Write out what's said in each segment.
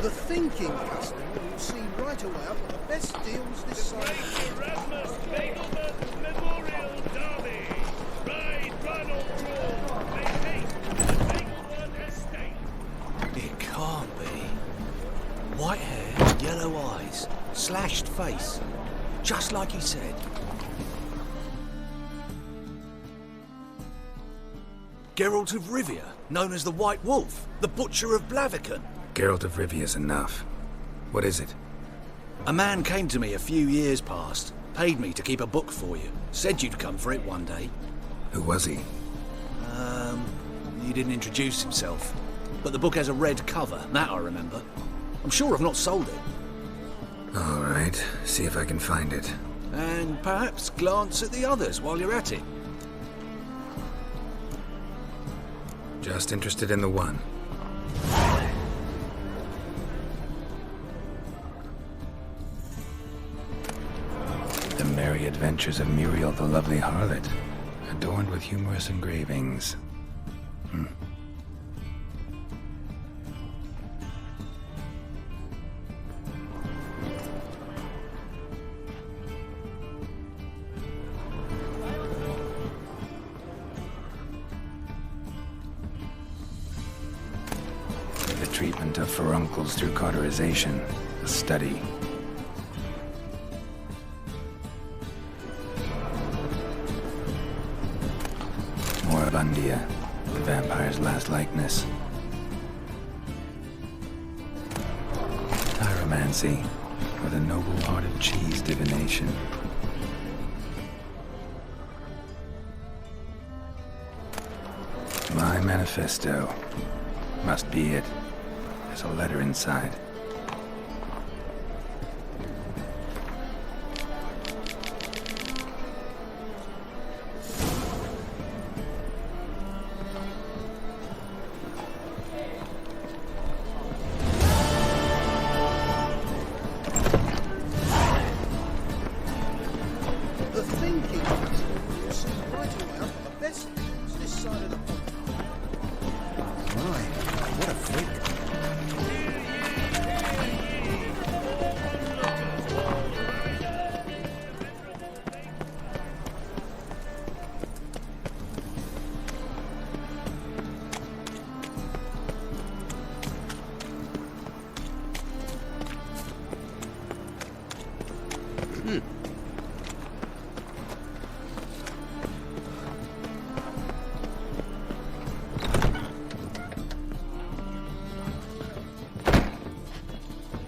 The thinking customer will see right away I've got the best deals this side. Erasmus Nagelman's Memorial Derby. Ride, run or draw. Make haste to take one estate. It can't be. White hair, yellow eyes, slashed face. Just like he said. Geralt of Rivia, known as the White Wolf, the Butcher of Blaviken. Geralt of Rivia's enough. What is it? A man came to me a few years past, paid me to keep a book for you, said you'd come for it one day. Who was he? He didn't introduce himself, but the book has a red cover, that I remember. I'm sure I've not sold it. All right, see if I can find it. And perhaps glance at the others while you're at it. Just interested in the one. The Merry Adventures of Muriel the Lovely Harlot, adorned with humorous engravings. The treatment of furuncles through cauterization, a study. Moribundia, the vampire's last likeness. Pyromancy, or the noble art of cheese divination. My manifesto. Must be it. There's a letter inside. The thinking customer will see right away I've got the best deals this side of the pond. My, what a freak.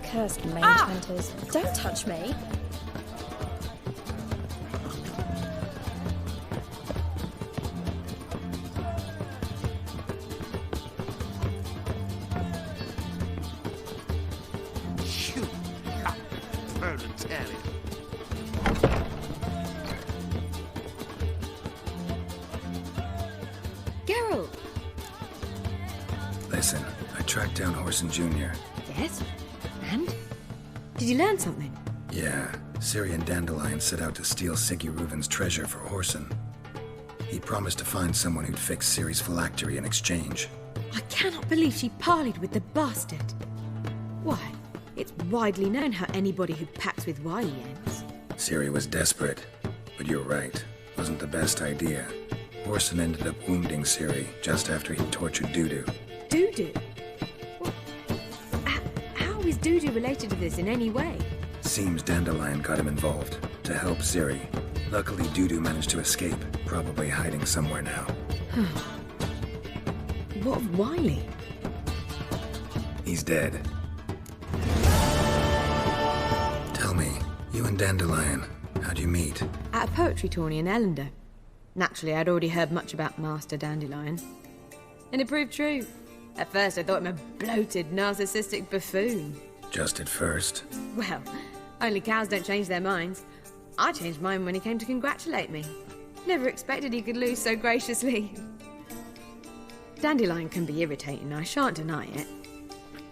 Cursed mage hunters. Don't touch me. Shoot. Ha. Proletariat. Geralt! Listen, I tracked down Horson Jr. Yes? And? Did you learn something? Yeah, Ciri and Dandelion set out to steal Sigi Reuven's treasure for Horson. He promised to find someone who'd fix Ciri's phylactery in exchange. I cannot believe she parleyed with the bastard. Why, it's widely known how anybody who packs with wily ends. Ciri was desperate, but you're right. Wasn't the best idea. Horson ended up wounding Ciri just after he tortured Dudu. Dudu? What? How is Dudu related to this in any way? Seems Dandelion got him involved to help Ciri. Luckily, Dudu managed to escape, probably hiding somewhere now. What of Wiley? He's dead. Tell me, you and Dandelion, how'd you meet? At a poetry tourney in Ellender. Naturally, I'd already heard much about Master Dandelion. And it proved true. At first, I thought him a bloated, narcissistic buffoon. Just at first. Well, only cows don't change their minds. I changed mine when he came to congratulate me. Never expected he could lose so graciously. Dandelion can be irritating, I shan't deny it.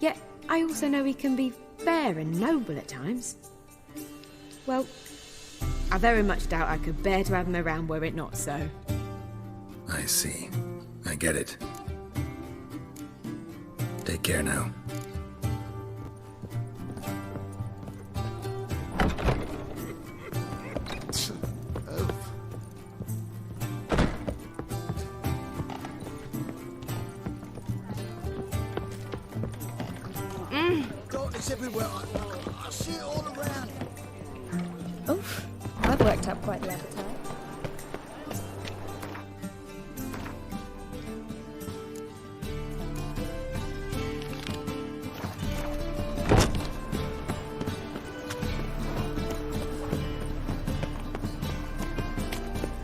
Yet, I also know he can be fair and noble at times. Well, I very much doubt I could bear to have him around were it not so. I see. I get it. Take care now. It's everywhere. I see it all around. Oof, I've worked up quite the appetite.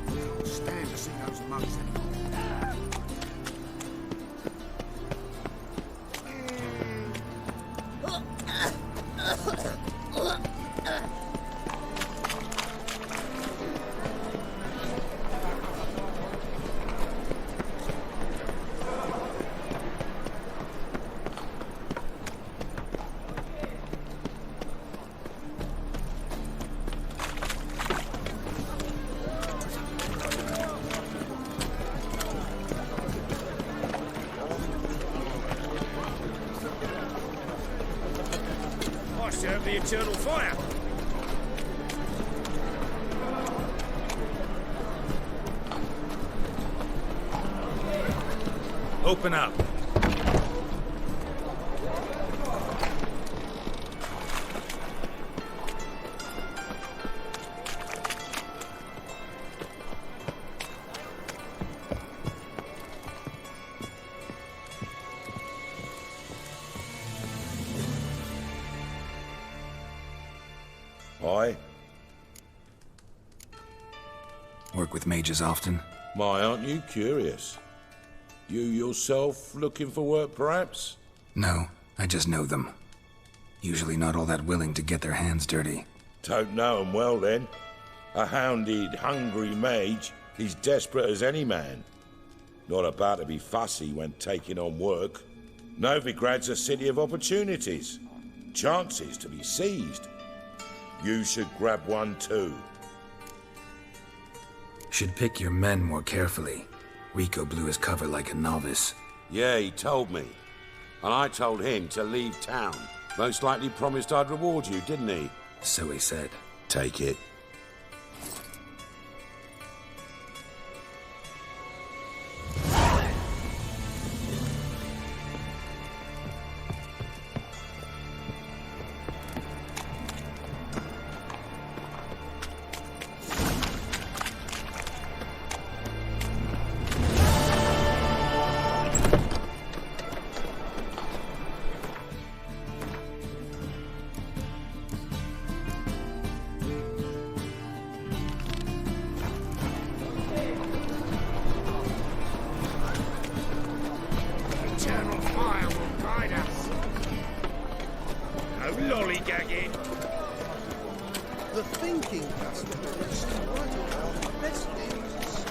Can't stand to see those mugs anymore. I serve the eternal fire. Open up. Aye? Work with mages often? My, aren't you curious? You yourself looking for work, perhaps? No, I just know them. Usually not all that willing to get their hands dirty. Don't know 'em well, then. A hounded, hungry mage is desperate as any man. Not about to be fussy when taking on work. Novigrad's a city of opportunities. Chances to be seized. You should grab one too. Should pick your men more carefully. Rico blew his cover like a novice. Yeah, he told me. And I told him to leave town. Most likely promised I'd reward you, didn't he? So he said. Take it. Eternal fire will guide us. No lollygagging. The thinking customer will see right around the best things.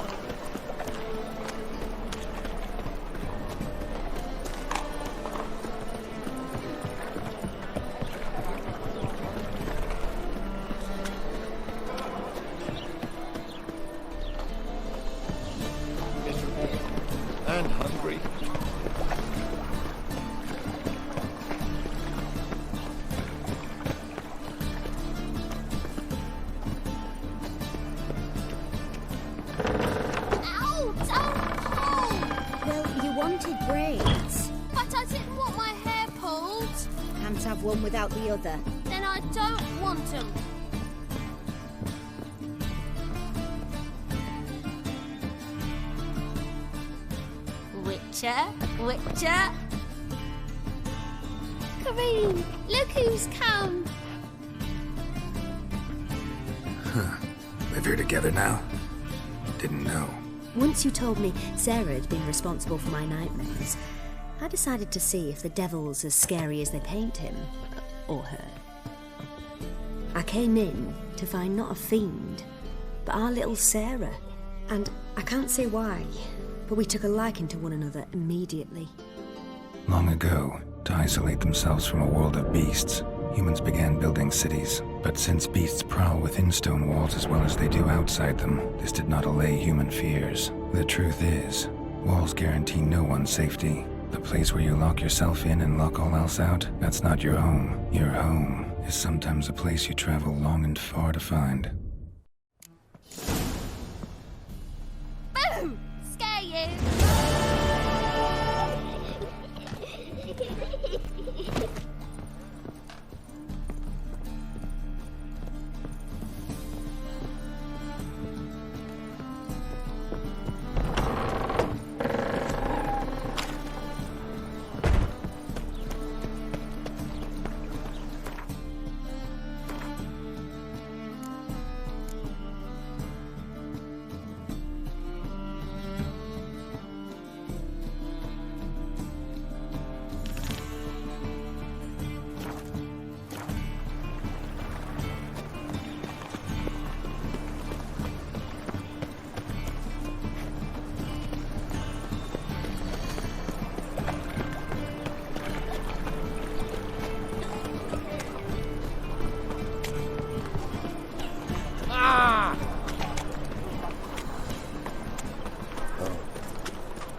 And hungry. Ow! Don't pull! Well, you wanted braids. But I didn't want my hair pulled. Can't have one without the other. Then I don't want them. Witcher, Witcher. Kareem, look who's come. Live here together now? Didn't know. Once you told me Sarah had been responsible for my nightmares, I decided to see if the devil's as scary as they paint him. Or her. I came in to find not a fiend, but our little Sarah. And I can't say why, but we took a liking to one another immediately. Long ago, to isolate themselves from a world of beasts, humans began building cities. But since beasts prowl within stone walls as well as they do outside them, this did not allay human fears. The truth is, walls guarantee no one's safety. The place where you lock yourself in and lock all else out, that's not your home. Your home is sometimes a place you travel long and far to find. Boom! Scare you.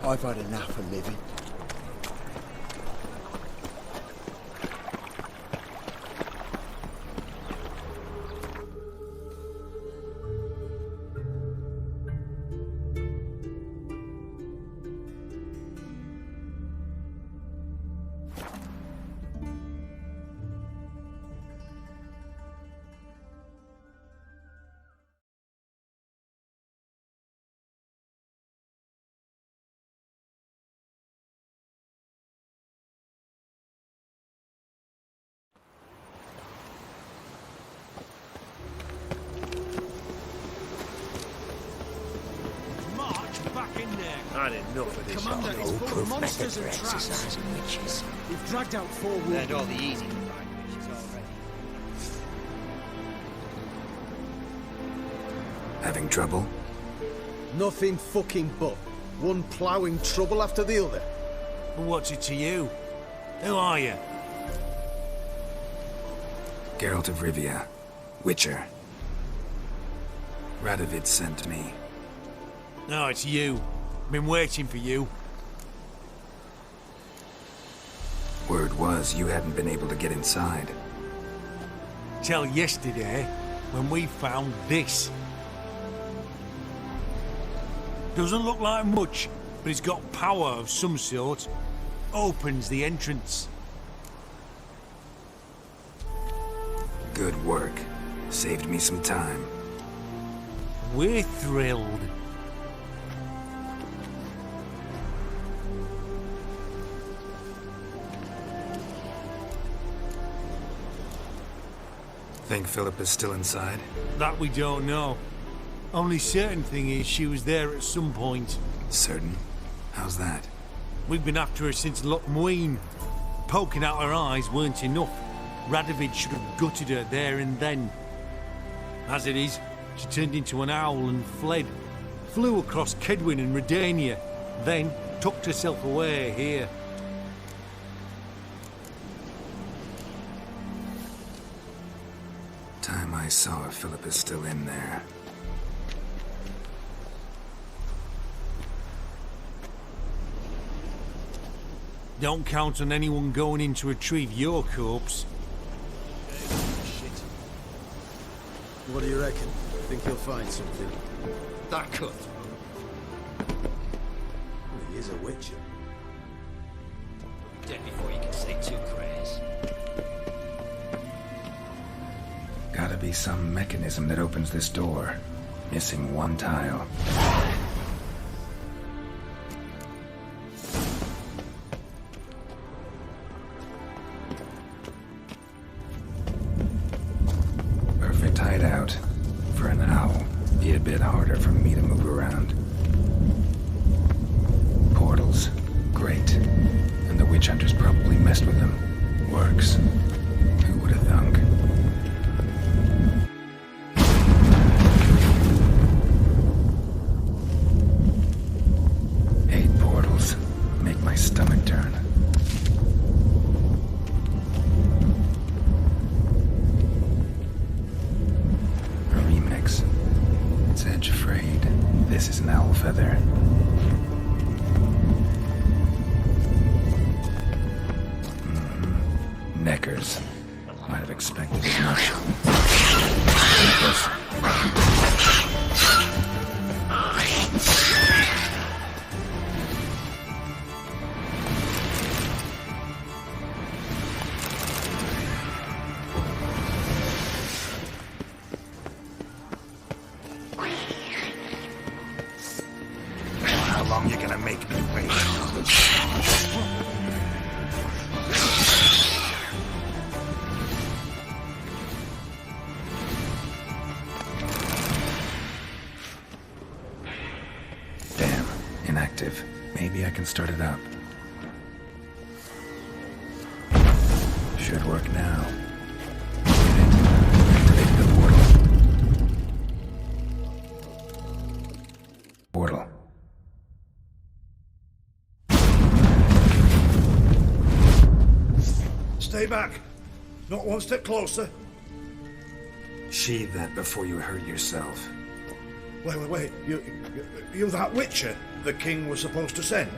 I've had enough of living. Had enough of this. Commander, it's full of monsters and traps. Witches. We've dragged out 4 wounded. Learned all the easy to find witches already. Having trouble? Nothing fucking but. One ploughing trouble after the other. What's it to you? Who are you? Geralt of Rivia. Witcher. Radovid sent me. No, it's you. Been waiting for you. Word was you hadn't been able to get inside. Till yesterday, when we found this. Doesn't look like much, but it's got power of some sort. Opens the entrance. Good work. Saved me some time. We're thrilled. Think Philip is still inside? That we don't know. Only certain thing is she was there at some point. Certain? How's that? We've been after her since Lochmuin. Poking out her eyes weren't enough. Radovid should have gutted her there and then. As it is, she turned into an owl and fled. Flew across Kedwin and Redania, then tucked herself away here. Time I saw her, Philip is still in there. Don't count on anyone going in to retrieve your corpse. What do you reckon? Think he'll find something? That could. Well, he is a witcher. Dead before you can say 2 prayers. Gotta be some mechanism that opens this door. Missing one tile. Perfect hideout. For an owl. Be a bit harder for me to move around. Portals. Great. And the witch hunters probably messed with them. Works. Who would have thunk? Stomach turn. A remix. It's edge frayed. This is an owl feather. Neckers. Might have expected as much. You're gonna make me wait. Damn, inactive. Maybe I can start it up. Should work now. Activate the portal. Portal. Stay back. Not one step closer. Sheathe that before you hurt yourself. Wait. You that witcher? the king was supposed to send?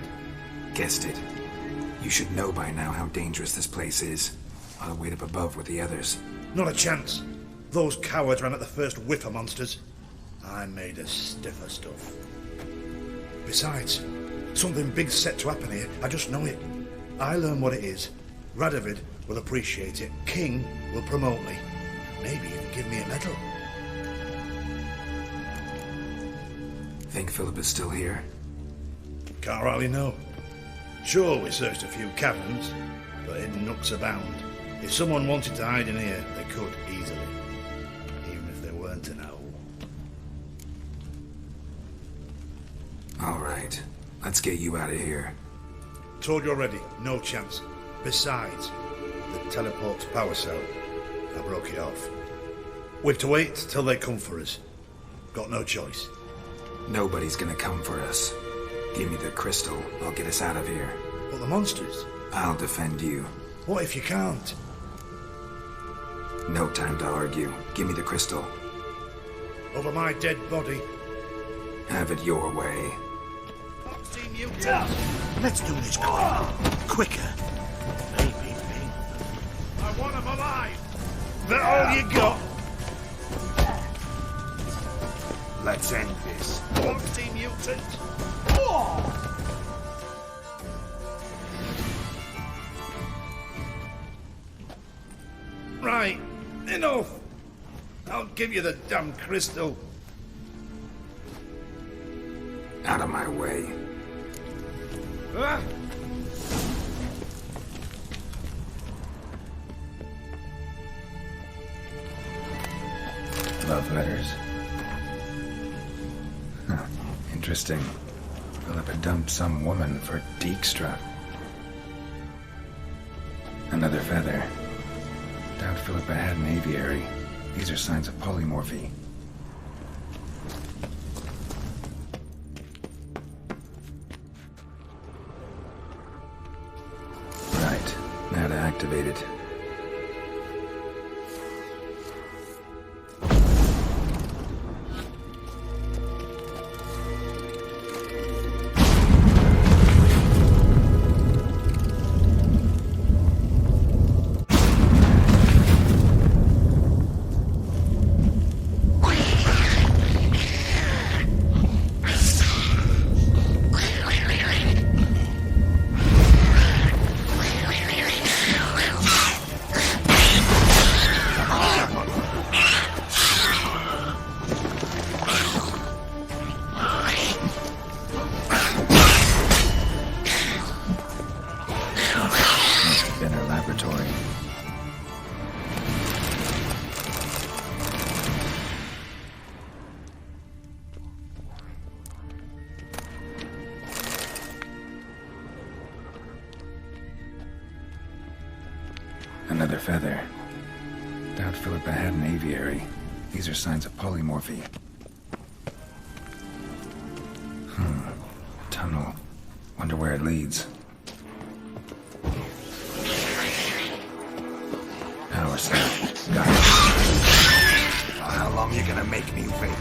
Guessed it. You should know by now how dangerous this place is. I'll wait up above with the others. Not a chance. Those cowards ran at the first whiff of monsters. I'm made of stiffer stuff. Besides, something big's set to happen here. I just know it. I learn what it is. Radovid will appreciate it. King will promote me. Maybe even give me a medal. Think Philip is still here? Can't rightly know. Sure, we searched a few caverns, but hidden nooks abound. If someone wanted to hide in here, they could easily. Even if they weren't an owl. All right. Let's get you out of here. Told you already, no chance. Besides, the teleport's power cell. I broke it off. We've to wait till they come for us. Got no choice. Nobody's gonna come for us. Give me the crystal. I'll get us out of here. But the monsters? I'll defend you. What if you can't? No time to argue. Give me the crystal. Over my dead body. Have it your way. Foxy mutant! Let's do this quicker. Maybe me. I want him alive! That all you got? Let's end this. Foxy mutant! Right, enough! I'll give you the damn crystal. Out of my way. Ah! Love letters. Huh. Interesting. Philip had dumped some woman for Dijkstra. Another feather. Doubt Philippa had an aviary. These are signs of polymorphy. Right. Now to activate it. Another feather. Doubt Philippa had an aviary. These are signs of polymorphy. Tunnel. Wonder where it leads. Power cell. Got it. How long you gonna make me wait?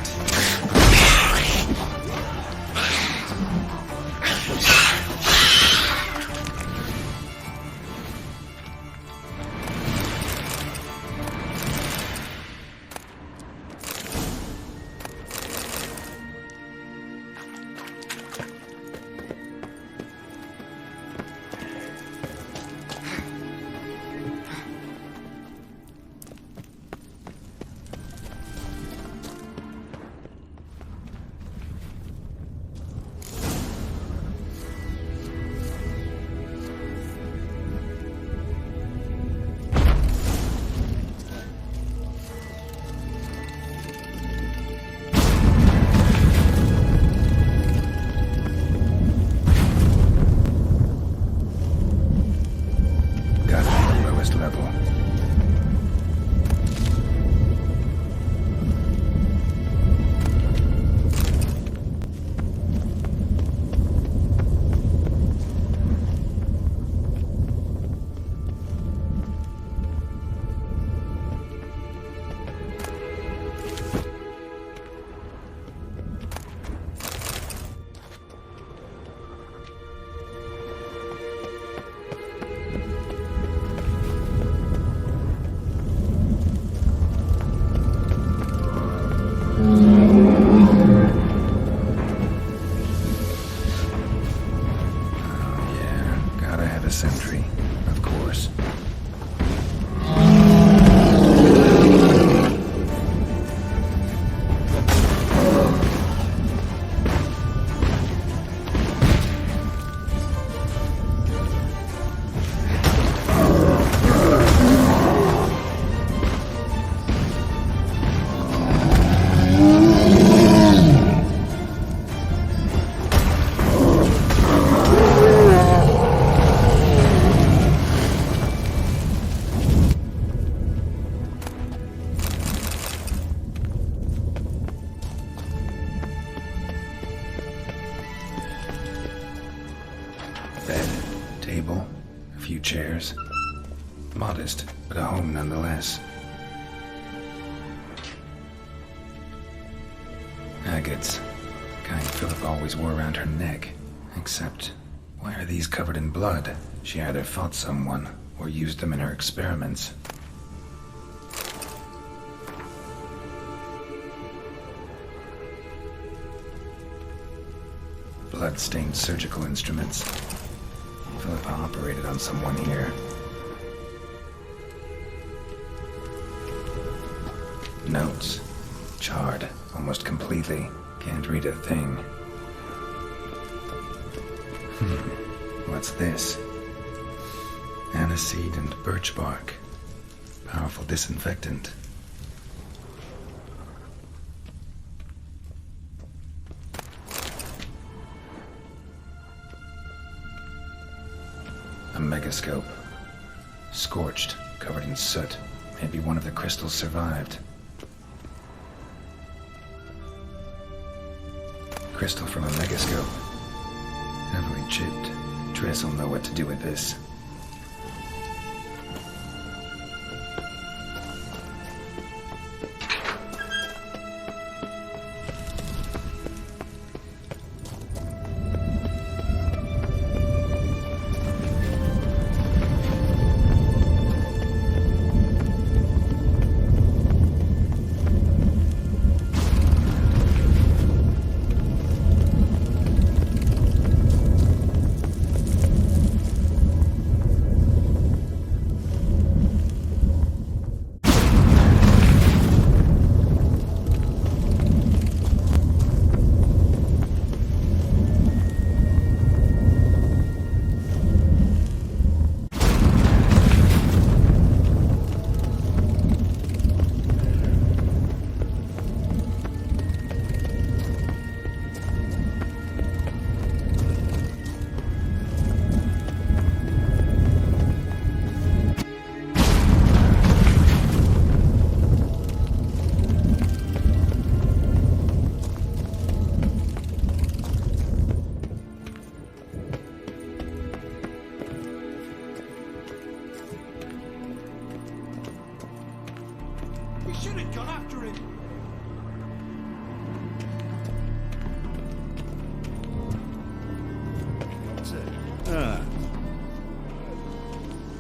chairs. Modest, but a home nonetheless. Agates. Kind Philip always wore around her neck. Except, why are these covered in blood? She either fought someone, or used them in her experiments. Blood-stained surgical instruments. Philippa operated on someone here. Notes. Charred, almost completely. Can't read a thing. What's this? Aniseed and birch bark. Powerful disinfectant. A megascope. Scorched, covered in soot. Maybe one of the crystals survived. Crystal from a megascope. Heavily chipped. Triss will know what to do with this.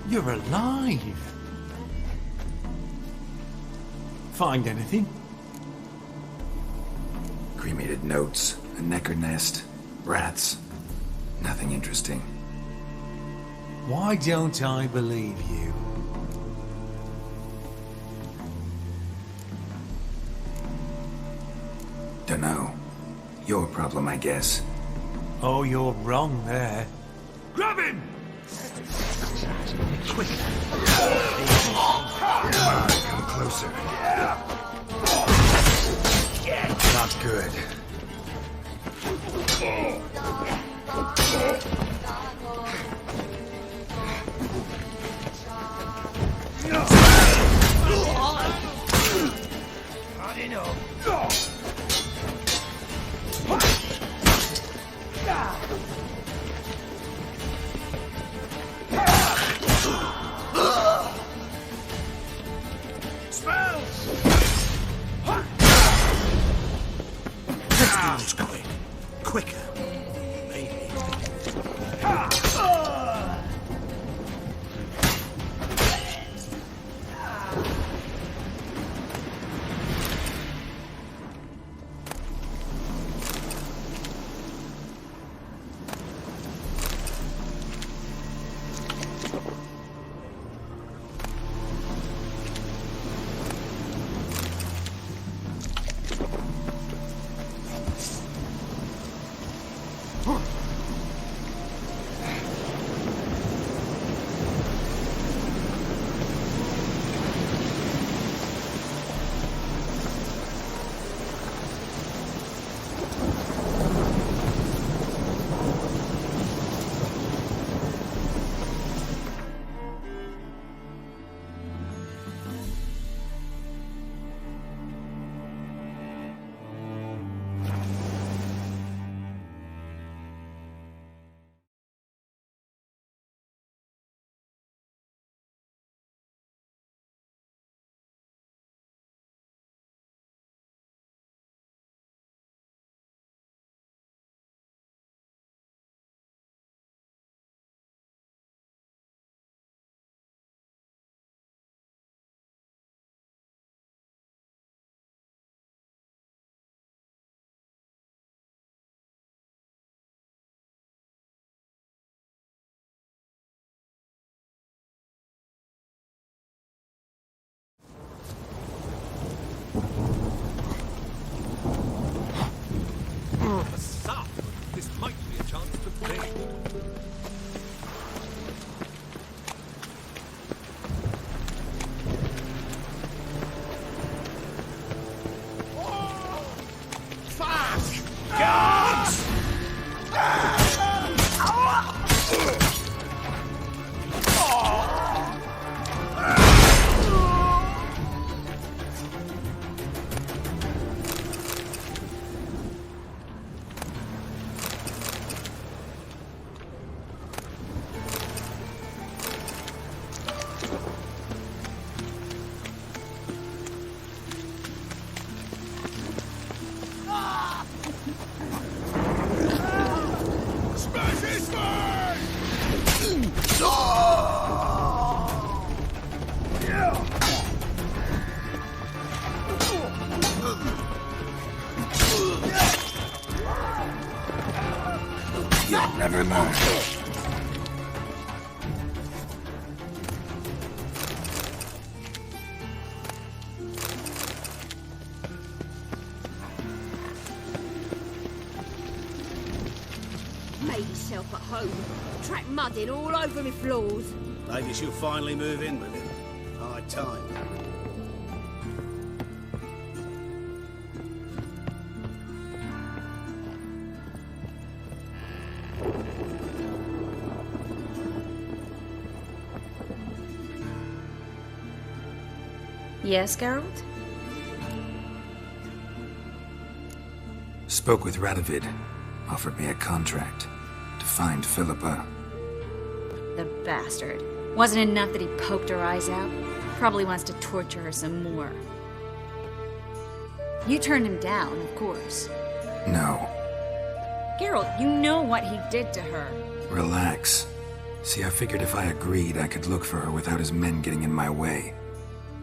You're alive! Find anything? Cremated notes, a necker nest, rats. Nothing interesting. Why don't I believe you? Dunno. Your problem, I guess. Oh, you're wrong there. Grab him! Quick! Come closer. Not good. Quicker. Maybe. never learn. Made yourself at home. Track mud in all over me floors. Maybe she'll finally move in with him. High time. Yes, Geralt? Spoke with Radovid. Offered me a contract to find Philippa. The bastard. Wasn't enough that he poked her eyes out? Probably wants to torture her some more. You turned him down, of course. No. Geralt, you know what he did to her. Relax. See, I figured if I agreed, I could look for her without his men getting in my way.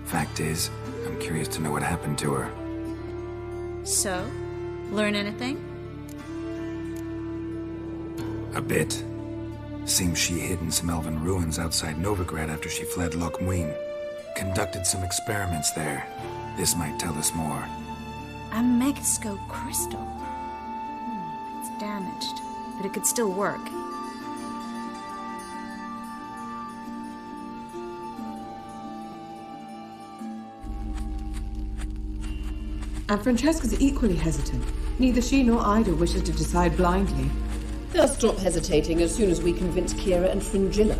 Fact is, I'm curious to know what happened to her. So? Learn anything? A bit. Seems she hid in some elven ruins outside Novigrad after she fled Loch Muin. Conducted some experiments there. This might tell us more. A Megascope crystal. It's damaged, but it could still work. And Francesca's equally hesitant. Neither she nor Ida wishes to decide blindly. They'll stop hesitating as soon as we convince Kira and Fringilla.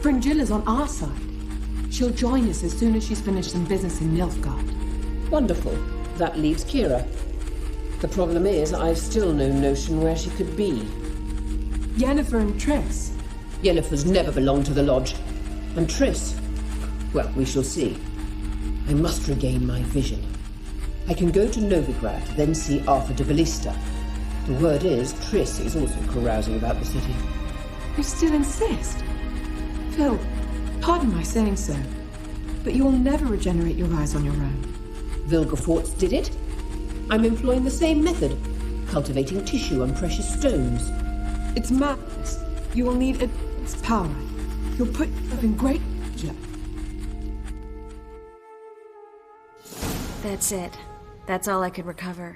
Fringilla's on our side. She'll join us as soon as she's finished some business in Nilfgaard. Wonderful. That leaves Kira. The problem is, I've still no notion where she could be. Yennefer and Triss. Yennefer's never belonged to the Lodge. And Triss? Well, we shall see. I must regain my vision. I can go to Novigrad, then see Arthur de Ballista. The word is, Triss is also carousing about the city. You still insist? Phil, pardon my saying so, but you will never regenerate your eyes on your own. Vilgefortz did it. I'm employing the same method, cultivating tissue on precious stones. It's madness. You will need its power. You'll put yourself in great danger. That's it. That's all I could recover.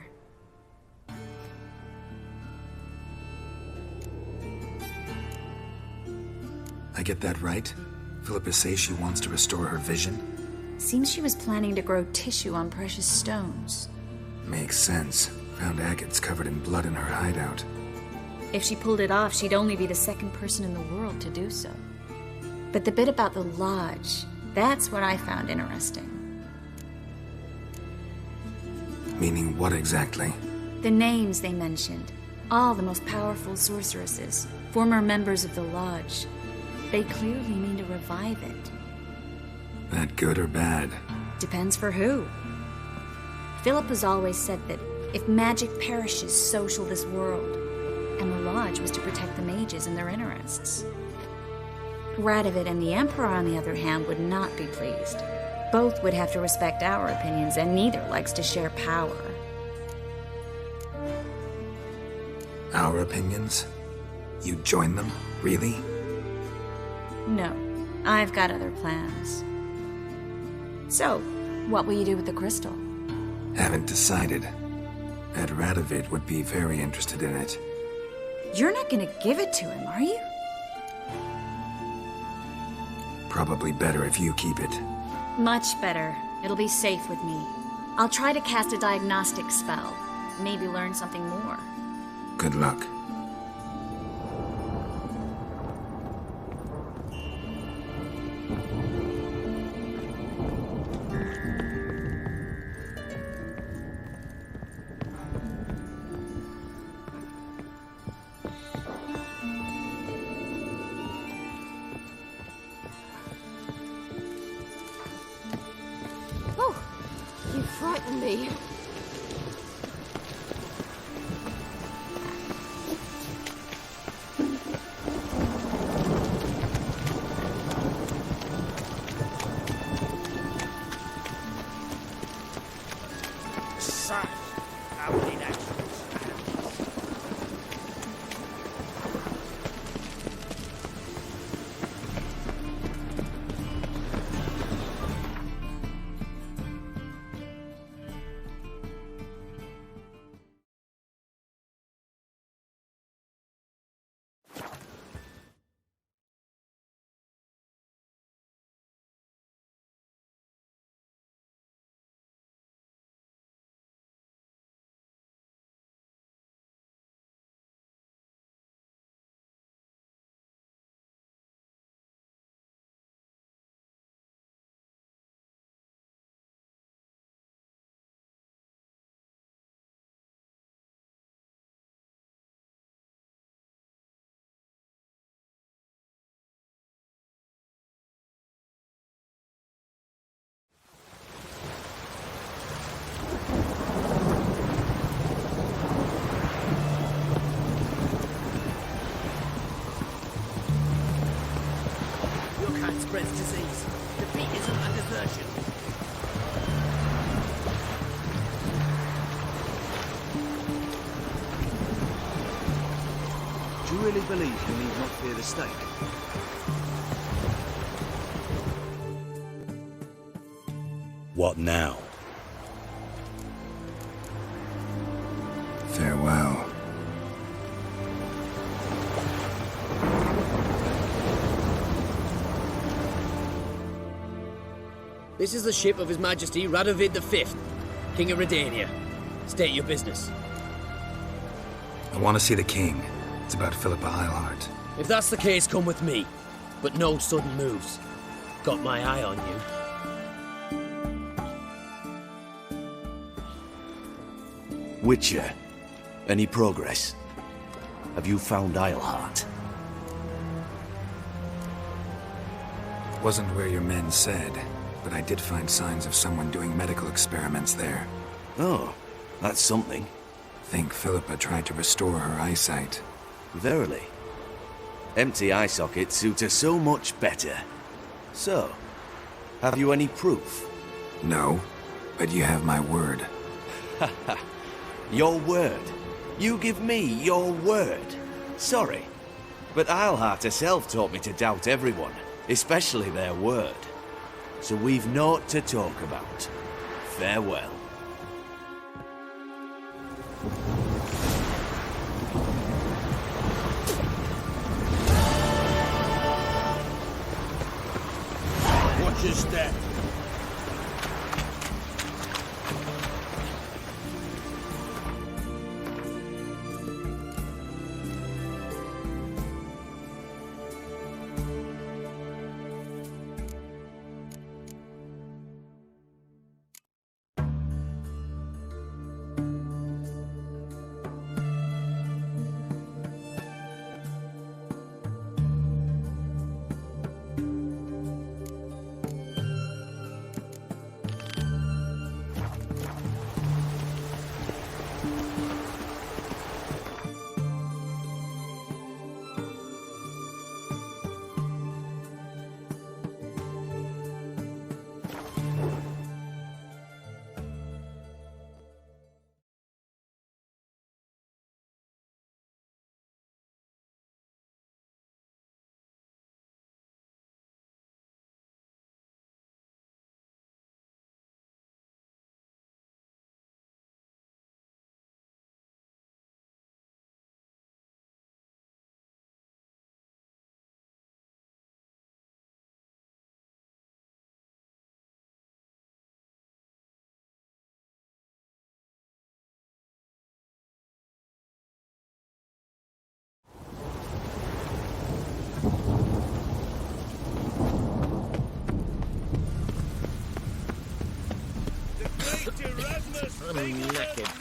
I get that right? Philippa says she wants to restore her vision? Seems she was planning to grow tissue on precious stones. Makes sense. Found agates covered in blood in her hideout. If she pulled it off, she'd only be the second person in the world to do so. But the bit about the Lodge, that's what I found interesting. Meaning what exactly? The names they mentioned. All the most powerful sorceresses, former members of the Lodge. They clearly mean to revive it. That good or bad? Depends for who. Philip has always said that if magic perishes, so shall this world. And the Lodge was to protect the mages and their interests. Radovid and the Emperor, on the other hand, would not be pleased. Both would have to respect our opinions, and neither likes to share power. Our opinions? You join them? Really? No, I've got other plans. So, what will you do with the crystal? Haven't decided. Ed Radovid would be very interested in it. You're not gonna give it to him, are you? Probably better if you keep it. Much better. It'll be safe with me. I'll try to cast a diagnostic spell. Maybe learn something more. Good luck. Frighten me. really believe you need not fear the stake? What now? Farewell. This is the ship of His Majesty Radovid V, King of Redania. State your business. I want to see the king. It's about Philippa Eilhart. If that's the case, come with me. But no sudden moves. Got my eye on you. Witcher, any progress? Have you found Eilhart? Wasn't where your men said, but I did find signs of someone doing medical experiments there. Oh, that's something. Think Philippa tried to restore her eyesight. Verily. Empty eye sockets suit her so much better. So, have you any proof? No, but you have my word. Haha. Your word? You give me your word? Sorry, but Eilhart herself taught me to doubt everyone, especially their word. So we've naught to talk about. Farewell. Watch your step. I'm knackered.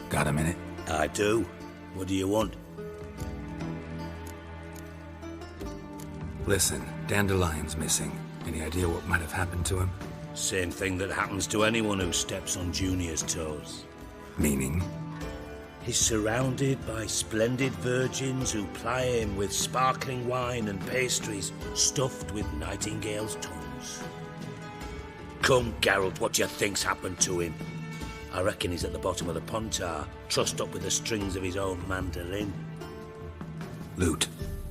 Got a minute? I do. What do you want? Listen, Dandelion's missing. Any idea what might have happened to him? Same thing that happens to anyone who steps on Junior's toes. Meaning? He's surrounded by splendid virgins who ply him with sparkling wine and pastries stuffed with nightingales' tongues. Come, Geralt, what do you think's happened to him? I reckon he's at the bottom of the Pontar, trussed up with the strings of his own mandolin. Loot.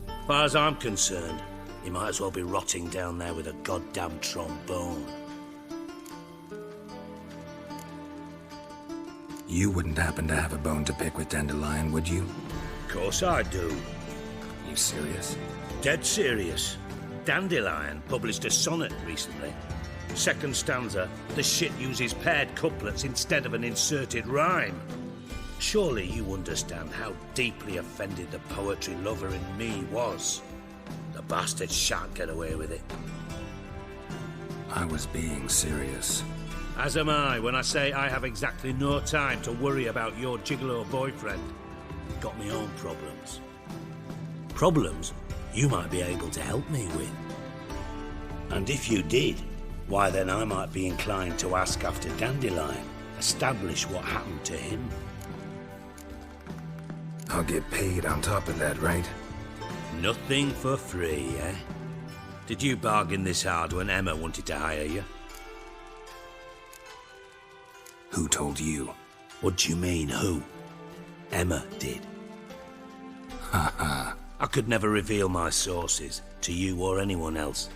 As far as I'm concerned, he might as well be rotting down there with a goddamn trombone. You wouldn't happen to have a bone to pick with Dandelion, would you? Of course I do. You serious? Dead serious. Dandelion published a sonnet recently. Second stanza, the shit uses paired couplets instead of an inserted rhyme. Surely you understand how deeply offended the poetry lover in me was. The bastard shan't get away with it. I was being serious. As am I when I say I have exactly no time to worry about your gigolo boyfriend. Got me own problems. Problems you might be able to help me with. And if you did, why then I might be inclined to ask after Dandelion, establish what happened to him. I'll get paid on top of that, right? Nothing for free, eh? Did you bargain this hard when Emma wanted to hire you? Who told you? What do you mean, who? Emma did. Haha. I could never reveal my sources to you or anyone else.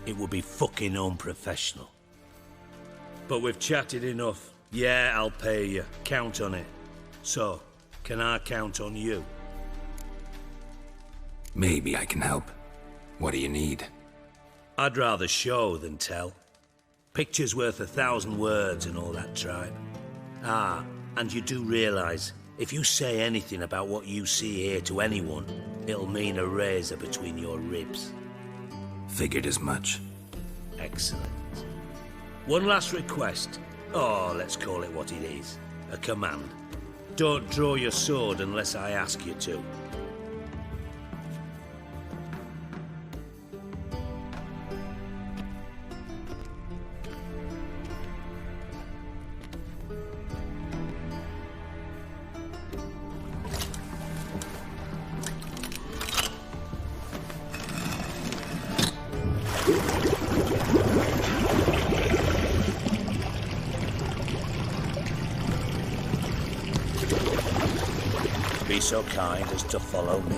It would be fucking unprofessional. But we've chatted enough. Yeah, I'll pay you. Count on it. So, can I count on you? Maybe I can help. What do you need? I'd rather show than tell. Picture's worth 1,000 words and all that tribe. Ah, and you do realize, if you say anything about what you see here to anyone, it'll mean a razor between your ribs. Figured as much. Excellent. One last request. Oh, let's call it what it is. A command. Don't draw your sword unless I ask you to. Be so kind as to follow me.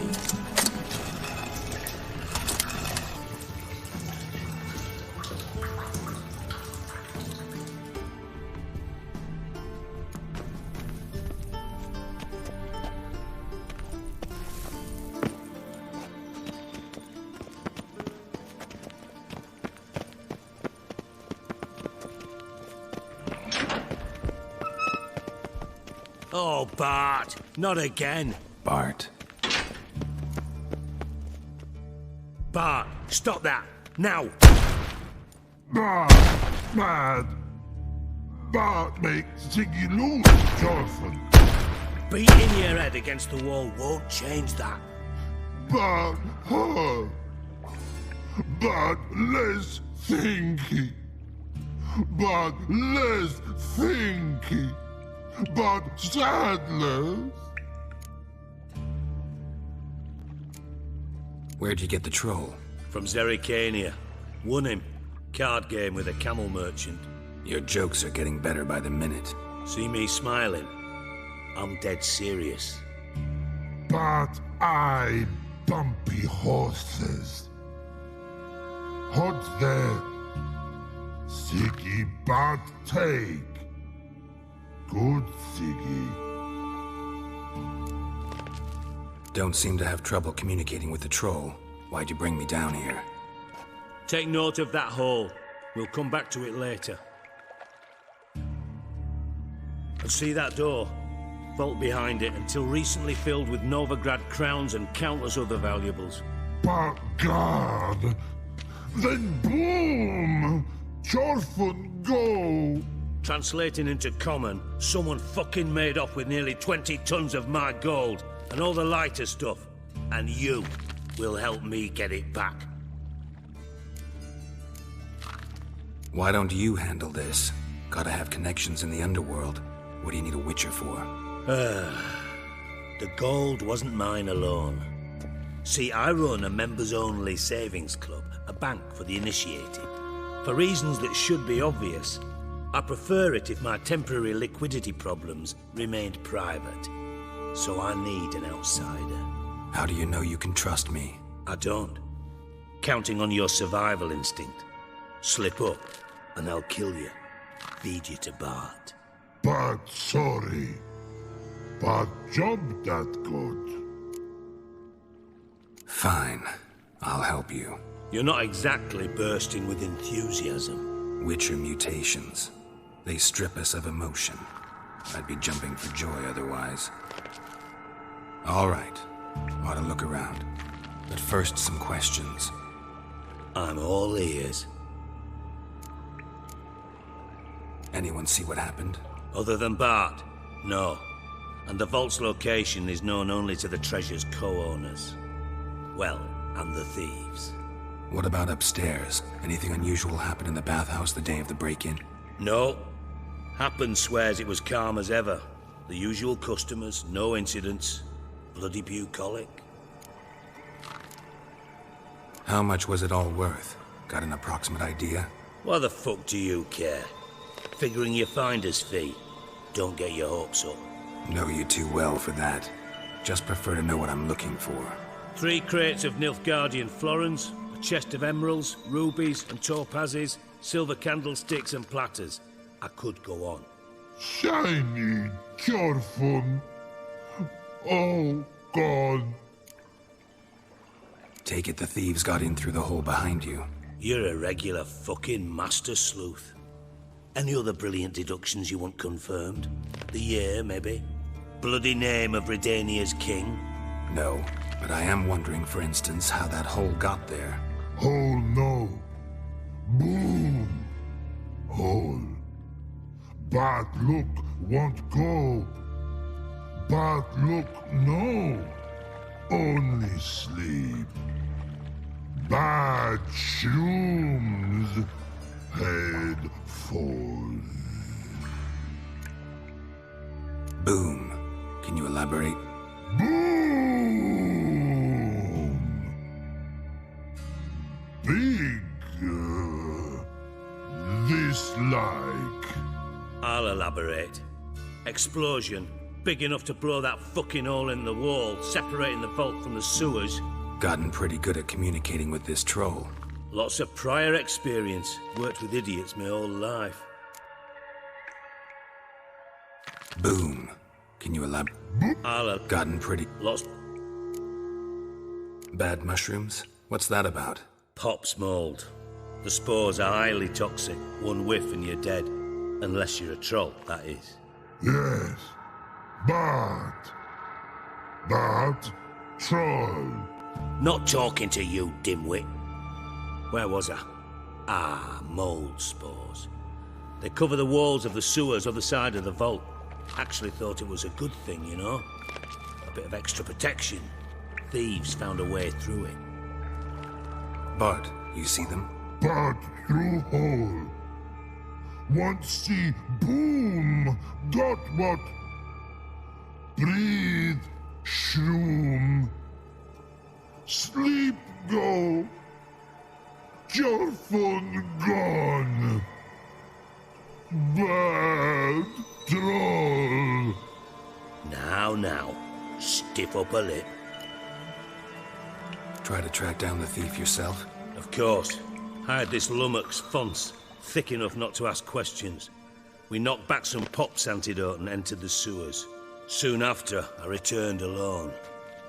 Oh, Bart, not again. Bart. Bart, stop that, now! Bart, mad. Bart makes Sigi lose, Jonathan. Beating your head against the wall won't change that. Bart, hurt. Bart, less thinky. Bart, less thinky. But sadness. Where'd you get the troll? From Zerrikania. Won him. Card game with a camel merchant. Your jokes are getting better by the minute. See me smiling? I'm dead serious. But I bumpy horses. What's there? Sigi but take. Good, Sigi. Don't seem to have trouble communicating with the troll. Why'd you bring me down here? Take note of that hole. We'll come back to it later. And see that door? Vault behind it, until recently filled with Novigrad crowns and countless other valuables. But God! Then boom! Chorfun go! Translating into common, someone fucking made off with nearly 20 tons of my gold and all the lighter stuff. And you will help me get it back. Why don't you handle this? Gotta have connections in the underworld. What do you need a witcher for? The gold wasn't mine alone. See, I run a members-only savings club, a bank for the initiated. For reasons that should be obvious, I prefer it if my temporary liquidity problems remained private. So I need an outsider. How do you know you can trust me? I don't. Counting on your survival instinct. Slip up, and I'll kill you. Feed you to Bart. But sorry. But job that good. Fine. I'll help you. You're not exactly bursting with enthusiasm. Witcher mutations. They strip us of emotion. I'd be jumping for joy otherwise. All right. Ought to look around. But first, some questions. I'm all ears. Anyone see what happened? Other than Bart? No. And the vault's location is known only to the treasure's co-owners. Well, and the thieves. What about upstairs? Anything unusual happen in the bathhouse the day of the break-in? No. Happen swears it was calm as ever. The usual customers, no incidents. Bloody bucolic. How much was it all worth? Got an approximate idea? Why the fuck do you care? Figuring your finder's fee. Don't get your hopes up. Know you too well for that. Just prefer to know what I'm looking for. 3 crates of Nilfgaardian florins, a chest of emeralds, rubies and topazes, silver candlesticks and platters. I could go on. Shiny Jorfun. Oh, God. Take it the thieves got in through the hole behind you. You're a regular fucking master sleuth. Any other brilliant deductions you want confirmed? The year, maybe? Bloody name of Redania's king? No, but I am wondering, for instance, how that hole got there. Hole no. Boom. Hole. Bad look won't go. Bad look no. Only sleep. Bad shrooms. Head falls. Boom. Can you elaborate? Boom! Big. This like. I'll elaborate. Explosion. Big enough to blow that fucking hole in the wall, separating the vault from the sewers. Gotten pretty good at communicating with this troll. Lots of prior experience. Worked with idiots my whole life. Boom. Can you elaborate? Gotten pretty... Lots... Bad mushrooms? What's that about? Pops mold. The spores are highly toxic. One whiff and you're dead. Unless you're a troll, that is. Yes. Bad. Bad troll. Not talking to you, dimwit. Where was I? Ah, mold spores. They cover the walls of the sewers other side of the vault. Actually thought it was a good thing, you know? A bit of extra protection. Thieves found a way through it. Bart, you see them? Bad through hole. Want see boom. Got what? Breathe. Shroom. Sleep go. Your phone gone. Bad troll. Now. Stiff up a lip. Try to track down the thief yourself? Of course. Hired this lummox, Fons, thick enough not to ask questions. We knocked back some Pop's antidote and entered the sewers. Soon after, I returned alone.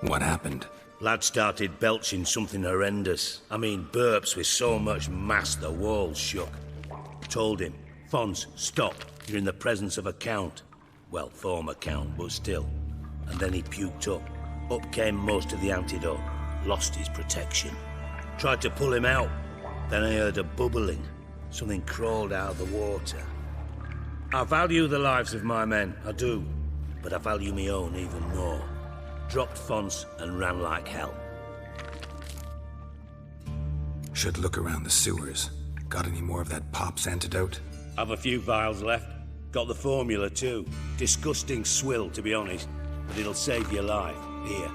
What happened? Lad started belching something horrendous. I mean, burps with so much mass the walls shook. Told him, Fons, stop. You're in the presence of a count. Well, former count, but still. And then he puked up. Up came most of the antidote. Lost his protection. Tried to pull him out. Then I heard a bubbling. Something crawled out of the water. I value the lives of my men, I do. But I value my own even more. Dropped Fons and ran like hell. Should look around the sewers. Got any more of that Pop's antidote? Have a few vials left. Got the formula too. Disgusting swill, to be honest. But it'll save your life. Here.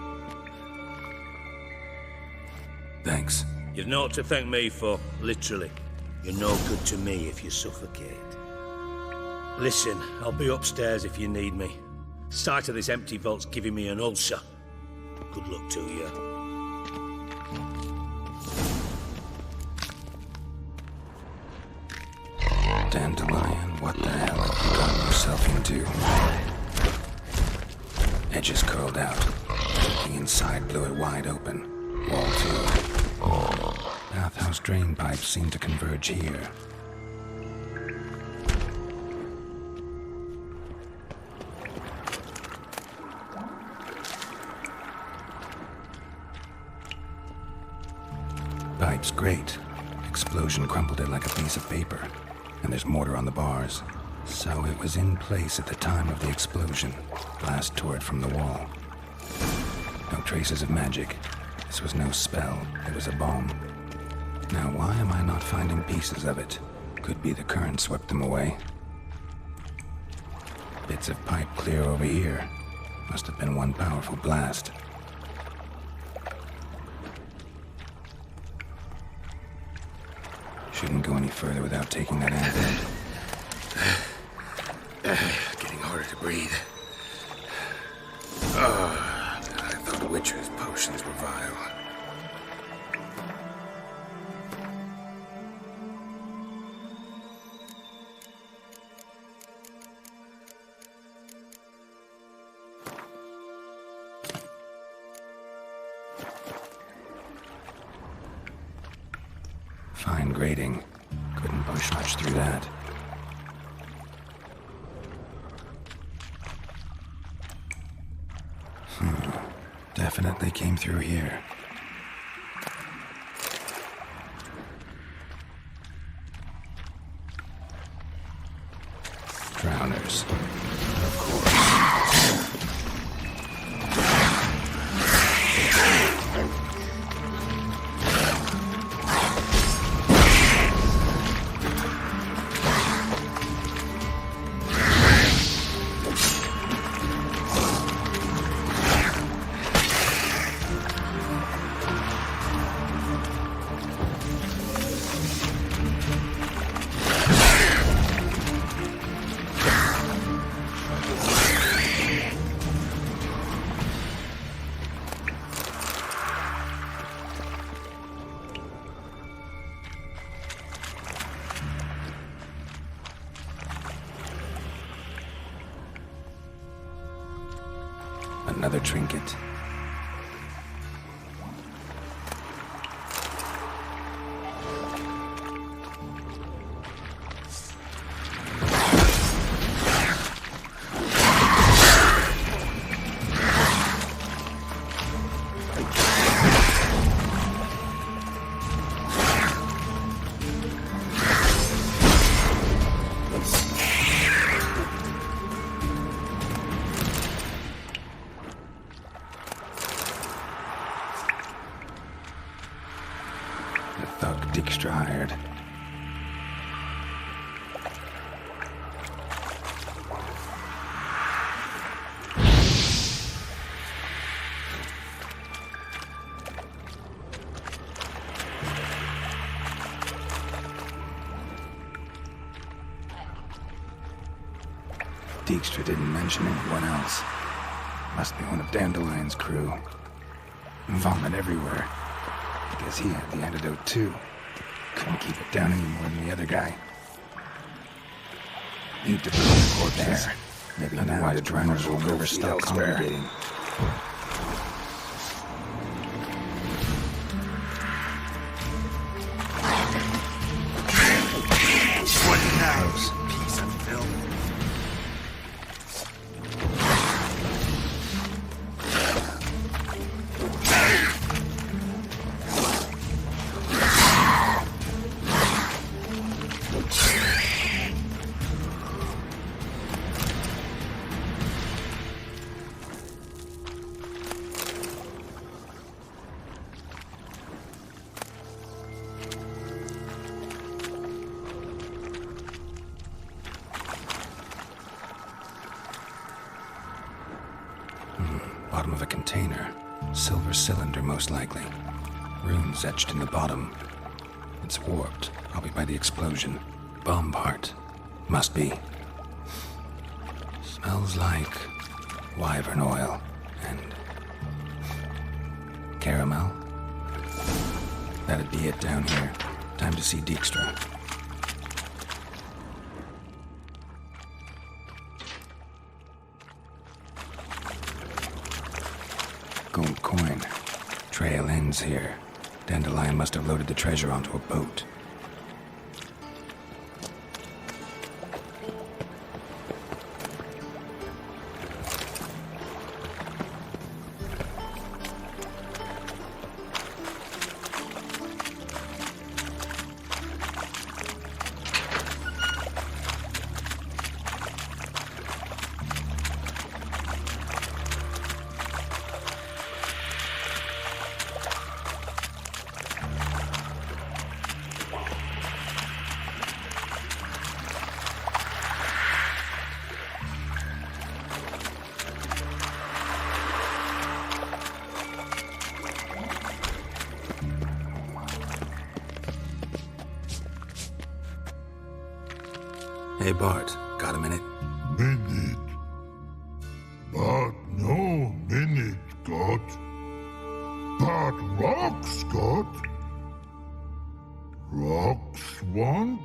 Thanks. You've naught to thank me for, literally. You're no good to me if you suffocate. Listen, I'll be upstairs if you need me. Sight of this empty vault's giving me an ulcer. Good luck to you. Dandelion, what the hell have you gotten yourself into? Edges curled out. The inside blew it wide open. Wall too. Bathhouse drain pipes seem to converge here. Pipe's great. Explosion crumpled it like a piece of paper. And there's mortar on the bars. So it was in place at the time of the explosion. Blast tore it from the wall. No traces of magic. This was no spell, it was a bomb. Now why am I not finding pieces of it? Could be the current swept them away. Bits of pipe clear over here. Must have been one powerful blast. Shouldn't go any further without taking that antidote. Getting harder to breathe. I thought Witcher's potions were vile. Fine grading. Couldn't push much through that. Definitely came through here. Drowners. Of course. Another trinket. Dijkstra hired. Dijkstra didn't mention anyone else. Must be one of Dandelion's crew. Vomit everywhere. Guess he had the antidote too. Couldn't keep it down any more than the other guy. Need to put the corpse there. Maybe now why the drowners will never stop congregating. What knows? Piece of filth. Bottom of a container. Silver cylinder, most likely. Runes etched in the bottom. It's warped, probably by the explosion. Bomb part. Must be. Smells like wyvern oil and caramel. That'd be it down here. Time to see Dijkstra. Gold coin. Trail ends here. Dandelion must have loaded the treasure onto a boat. Hey, Bart, got a minute? Minute. But no minute got. But rocks got. Rocks want?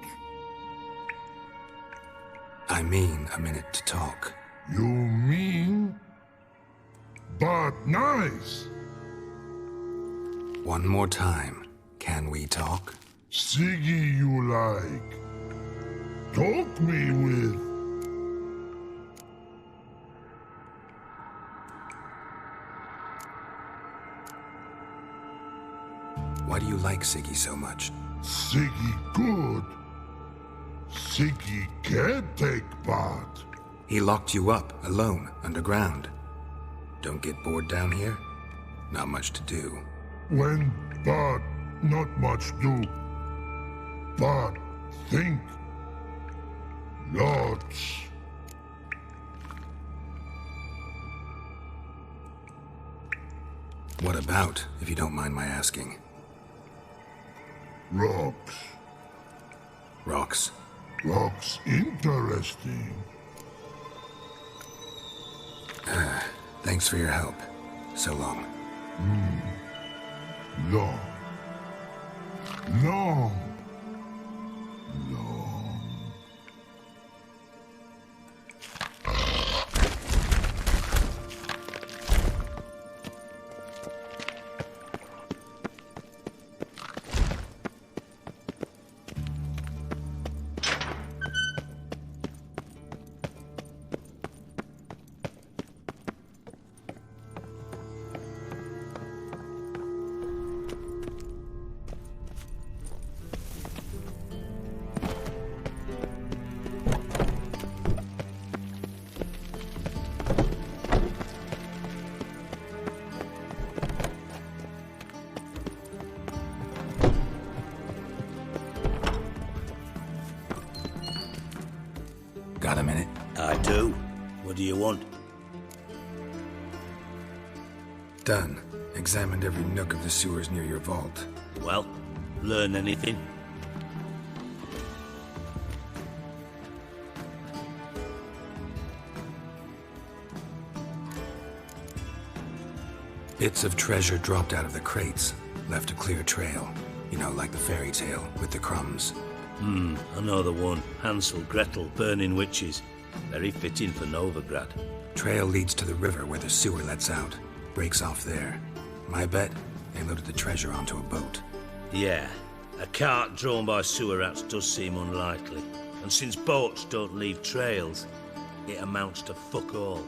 I mean a minute to talk. You mean? But nice. One more time. Can we talk? Sigi you like. Talk me with. Why do you like Sigi so much? Sigi good. Sigi can't take part. He locked you up, alone, underground. Don't get bored down here? Not much to do. When but not much do. But think. Lots. What about, if you don't mind my asking? Rocks. Rocks? Rocks interesting. Thanks for your help. So long. Long. Long. Got a minute? I do. What do you want? Done. Examined every nook of the sewers near your vault. Well, learn anything? Bits of treasure dropped out of the crates. Left a clear trail. You know, like the fairy tale, with the crumbs. I know the one. Hansel, Gretel, burning witches. Very fitting for Novigrad. Trail leads to the river where the sewer lets out. Breaks off there. My bet, they loaded the treasure onto a boat. Yeah. A cart drawn by sewer rats does seem unlikely. And since boats don't leave trails, it amounts to fuck all.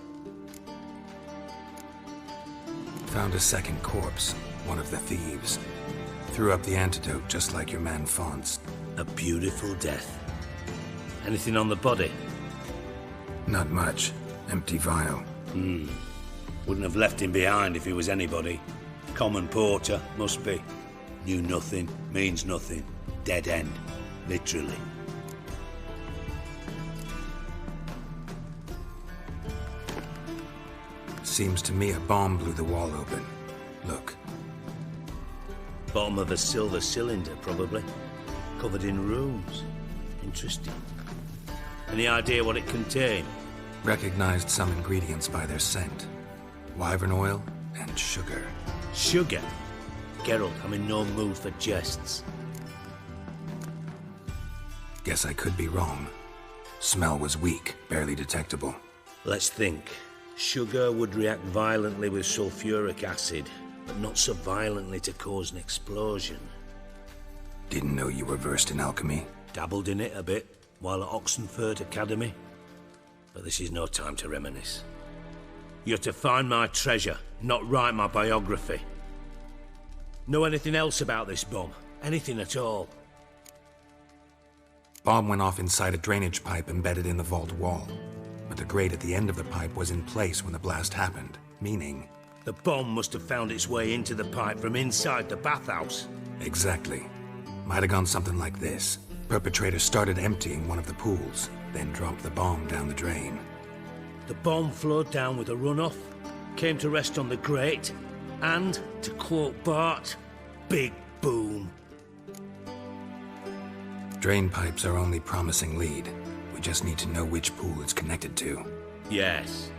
Found a second corpse. One of the thieves. Threw up the antidote just like your man Fonz. A beautiful death. Anything on the body? Not much. Empty vial. Wouldn't have left him behind if he was anybody. Common porter, must be. Knew nothing, means nothing. Dead end. Literally. Seems to me a bomb blew the wall open. Look. Bottom of a silver cylinder, probably. Covered in runes. Interesting. Any idea what it contained? Recognized some ingredients by their scent. Wyvern oil and sugar. Sugar? Geralt, I'm in no mood for jests. Guess I could be wrong. Smell was weak, barely detectable. Let's think. Sugar would react violently with sulfuric acid, but not so violently to cause an explosion. Didn't know you were versed in alchemy. Dabbled in it a bit while at Oxenford Academy. But this is no time to reminisce. You're to find my treasure, not write my biography. Know anything else about this bomb? Anything at all? Bomb went off inside a drainage pipe embedded in the vault wall. But the grate at the end of the pipe was in place when the blast happened, meaning... The bomb must have found its way into the pipe from inside the bathhouse. Exactly. Might have gone something like this. Perpetrator started emptying one of the pools, then dropped the bomb down the drain. The bomb flowed down with a runoff, came to rest on the grate, and, to quote Bart, big boom. Drain pipes are only promising lead. We just need to know which pool it's connected to. Yes.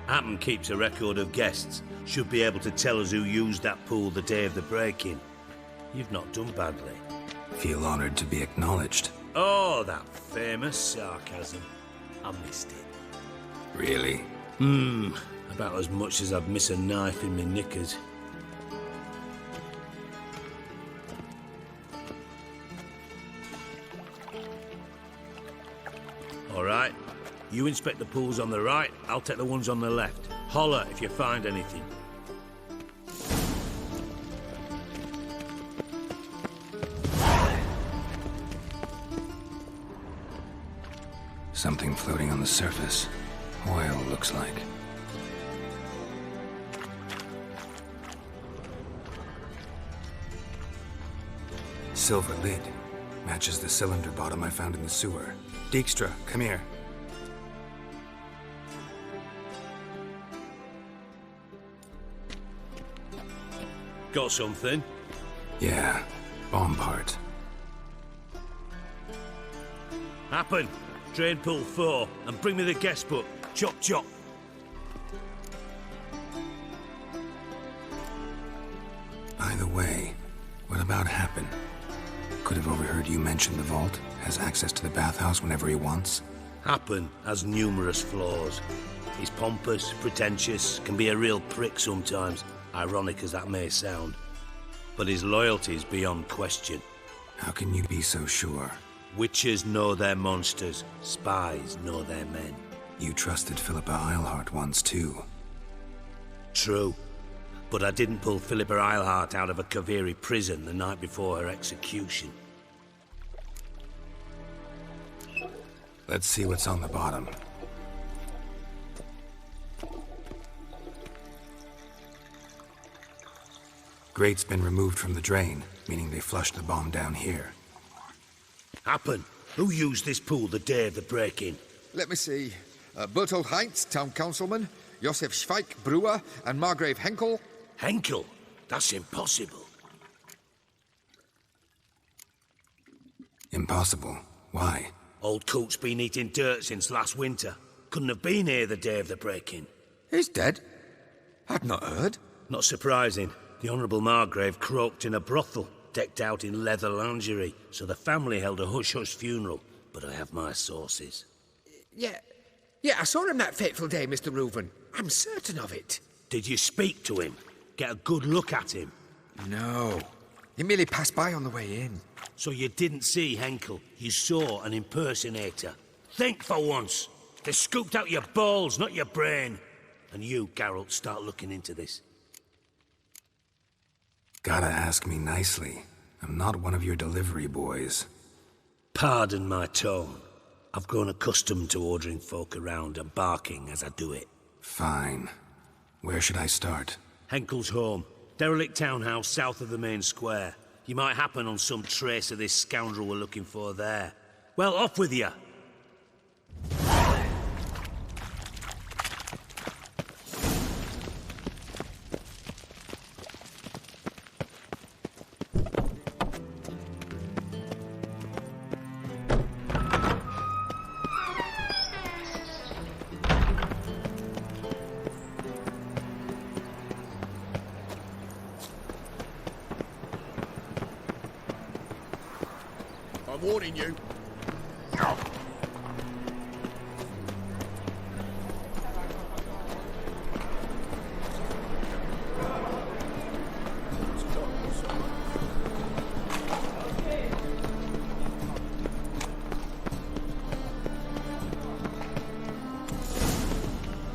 Hammond keeps a record of guests. Should be able to tell us who used that pool the day of the break-in. You've not done badly. Feel honored to be acknowledged. Oh, that famous sarcasm. I missed it. Really? About as much as I'd miss a knife in my knickers. All right. You inspect the pools on the right, I'll take the ones on the left. Holler if you find anything. Something floating on the surface. Oil, looks like. Silver lid. Matches the cylinder bottom I found in the sewer. Dijkstra, come here. Got something? Yeah, bomb part. Happen. Drain pool 4, and bring me the guest book. Chop chop. By the way, what about Happen? Could have overheard you mention the vault. Has access to the bathhouse whenever he wants. Happen has numerous flaws. He's pompous, pretentious, can be a real prick sometimes, ironic as that may sound. But his loyalty's beyond question. How can you be so sure? Witches know their monsters, spies know their men. You trusted Philippa Eilhart once too. True. But I didn't pull Philippa Eilhart out of a Kaviri prison the night before her execution. Let's see what's on the bottom. Grate's been removed from the drain, meaning they flushed the bomb down here. Happen. Who used this pool the day of the break-in? Let me see. Bertold Heinz, town councilman, Josef Schweik, brewer, and Margrave Henkel. Henkel? That's impossible. Impossible? Why? Old Coot's been eating dirt since last winter. Couldn't have been here the day of the break-in. He's dead? I'd not heard. Not surprising. The Honourable Margrave croaked in a brothel, decked out in leather lingerie, so the family held a hush-hush funeral. But I have my sources. Yeah, I saw him that fateful day, Mr. Reuven. I'm certain of it. Did you speak to him? Get a good look at him? No. He merely passed by on the way in. So you didn't see Henkel. You saw an impersonator. Think for once. They scooped out your balls, not your brain. And you, Geralt, start looking into this. Gotta ask me nicely. I'm not one of your delivery boys. Pardon my tone. I've grown accustomed to ordering folk around and barking as I do it. Fine. Where should I start? Henkel's home. Derelict townhouse south of the main square. You might happen on some trace of this scoundrel we're looking for there. Well, off with you! I'm warning you.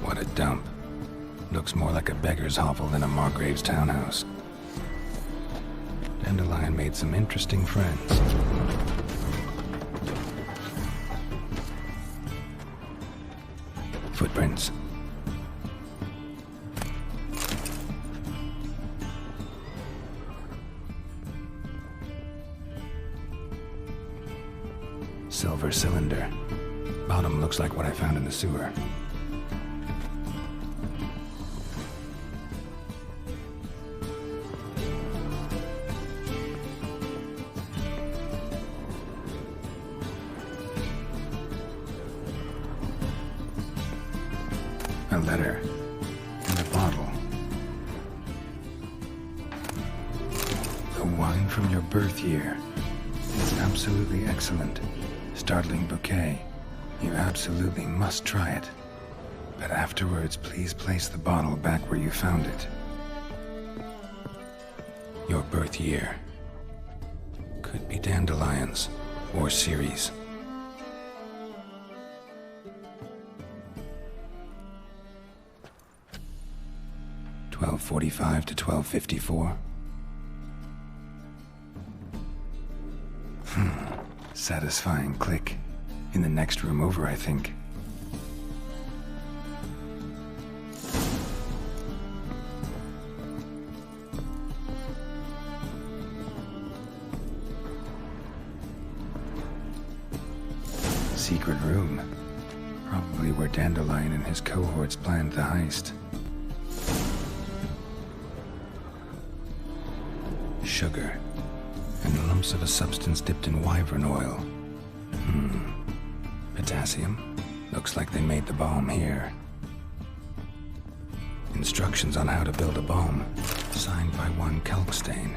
What a dump. Looks more like a beggar's hovel than a Margrave's townhouse. Dandelion made some interesting friends. Footprints. Silver cylinder. Bottom looks like what I found in the sewer. a letter, and a bottle. The wine from your birth year. It's absolutely excellent. Startling bouquet. You absolutely must try it. But afterwards, please place the bottle back where you found it. Your birth year. Could be dandelions or Ceres. $12:45 to 12:54. Satisfying click. In the next room over, I think. Secret room. Probably where Dandelion and his cohorts planned the heist. Sugar. And lumps of a substance dipped in wyvern oil. Potassium. Looks like they made the bomb here. Instructions on how to build a bomb. Signed by one Kalkstain.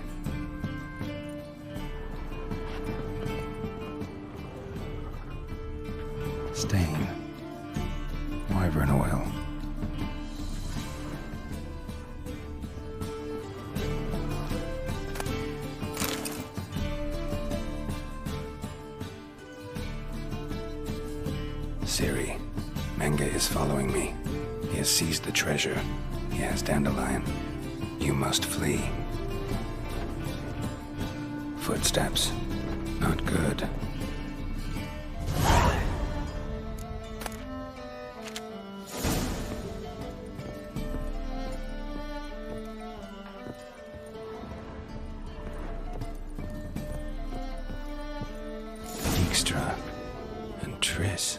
Stain. Wyvern oil. Siri, Menge is following me. He has seized the treasure. He has Dandelion. You must flee. Footsteps. Not good. Dijkstra and Triss.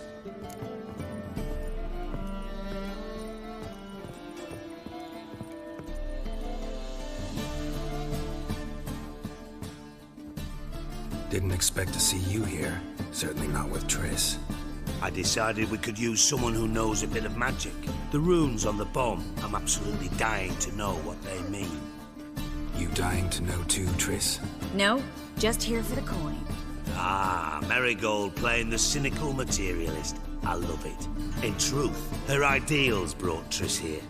Didn't expect to see you here. Certainly not with Triss. I decided we could use someone who knows a bit of magic. The runes on the bomb, I'm absolutely dying to know what they mean. You dying to know too, Triss? No, just here for the coin. Ah, Marigold playing the cynical materialist. I love it. In truth, her ideals brought Triss here.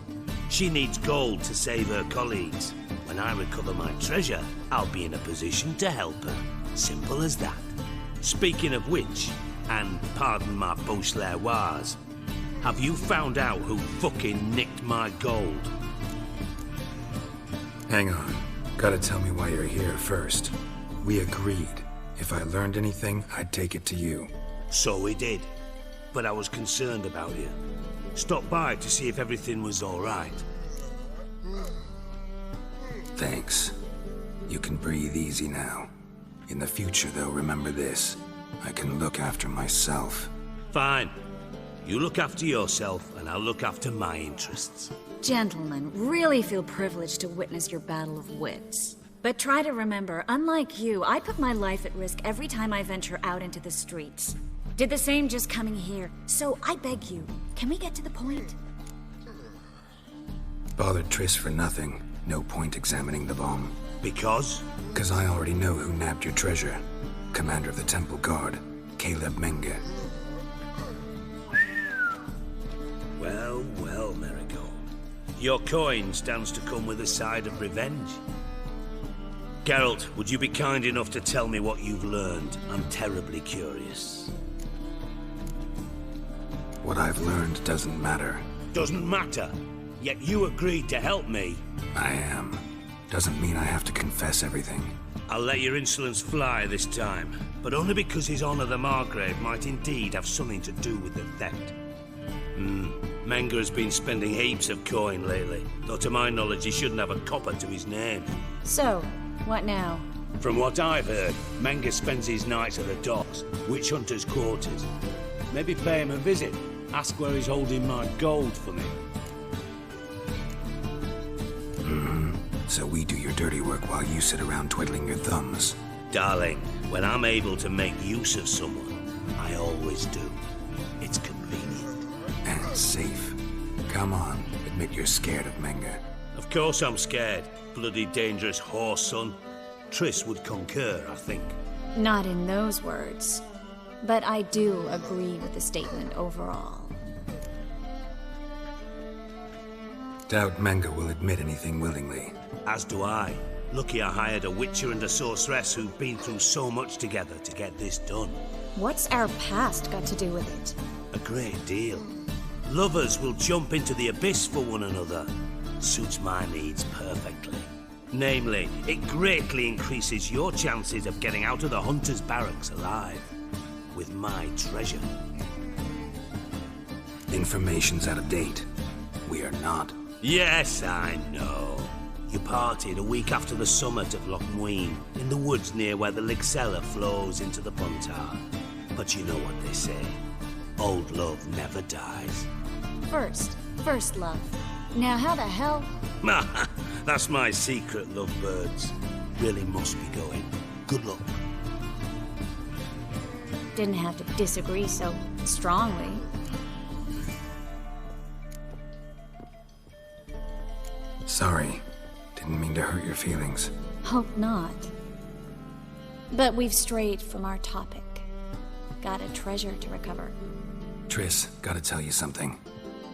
She needs gold to save her colleagues. When I recover my treasure, I'll be in a position to help her. Simple as that. Speaking of which, and pardon my Beauclervoise, have you found out who fucking nicked my gold? Hang on. Gotta tell me why you're here first. We agreed. If I learned anything, I'd take it to you. So we did. But I was concerned about you. Stopped by to see if everything was all right. Thanks. You can breathe easy now. In the future, though, remember this. I can look after myself. Fine. You look after yourself, and I'll look after my interests. Gentlemen, really feel privileged to witness your battle of wits. But try to remember, unlike you, I put my life at risk every time I venture out into the streets. Did the same just coming here. So I beg you, can we get to the point? Bothered Triss for nothing. No point examining the bomb. Because? Because I already know who nabbed your treasure. Commander of the Temple Guard, Caleb Menge. Well, well, Marigold. Your coin stands to come with a side of revenge. Geralt, would you be kind enough to tell me what you've learned? I'm terribly curious. What I've learned doesn't matter. Doesn't matter? Yet you agreed to help me. I am. Doesn't mean I have to confess everything. I'll let your insolence fly this time, but only because His Honor the Margrave might indeed have something to do with the theft. Menge has been spending heaps of coin lately, though to my knowledge he shouldn't have a copper to his name. So, what now? From what I've heard, Menge spends his nights at the docks, witch hunters' quarters. Maybe pay him a visit, ask where he's holding my gold for me. So we do your dirty work while you sit around twiddling your thumbs. Darling, when I'm able to make use of someone, I always do. It's convenient. And safe. Come on, admit you're scared of Menga. Of course I'm scared. Bloody dangerous horse, son. Triss would concur, I think. Not in those words. But I do agree with the statement overall. Doubt Menga will admit anything willingly. As do I. Lucky I hired a witcher and a sorceress who've been through so much together to get this done. What's our past got to do with it? A great deal. Lovers will jump into the abyss for one another. Suits my needs perfectly. Namely, it greatly increases your chances of getting out of the hunter's barracks alive. With my treasure. Information's out of date. We are not. Yes, I know. You parted a week after the summit of Loch Muin, in the woods near where the Lixella flows into the Puntar. But you know what they say. Old love never dies. First love. Now how the hell? That's my secret, lovebirds. Really must be going. Good luck. Didn't have to disagree so strongly. Sorry. Didn't mean to hurt your feelings. Hope not. But we've strayed from our topic. Got a treasure to recover. Triss, gotta tell you something.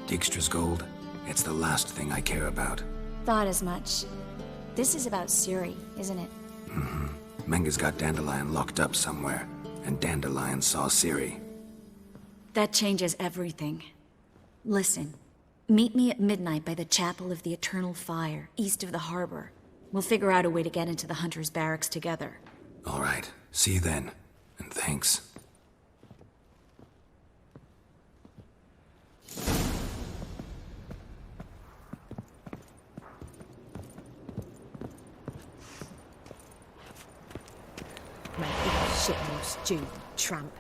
Dijkstra's gold, it's the last thing I care about. Thought as much. This is about Ciri, isn't it? Mm-hmm. Menga's got Dandelion locked up somewhere, and Dandelion saw Ciri. That changes everything. Listen, meet me at midnight by the Chapel of the Eternal Fire, east of the harbor. We'll figure out a way to get into the Hunter's barracks together. All right. See you then. And thanks. Make your shit more stew, tramp.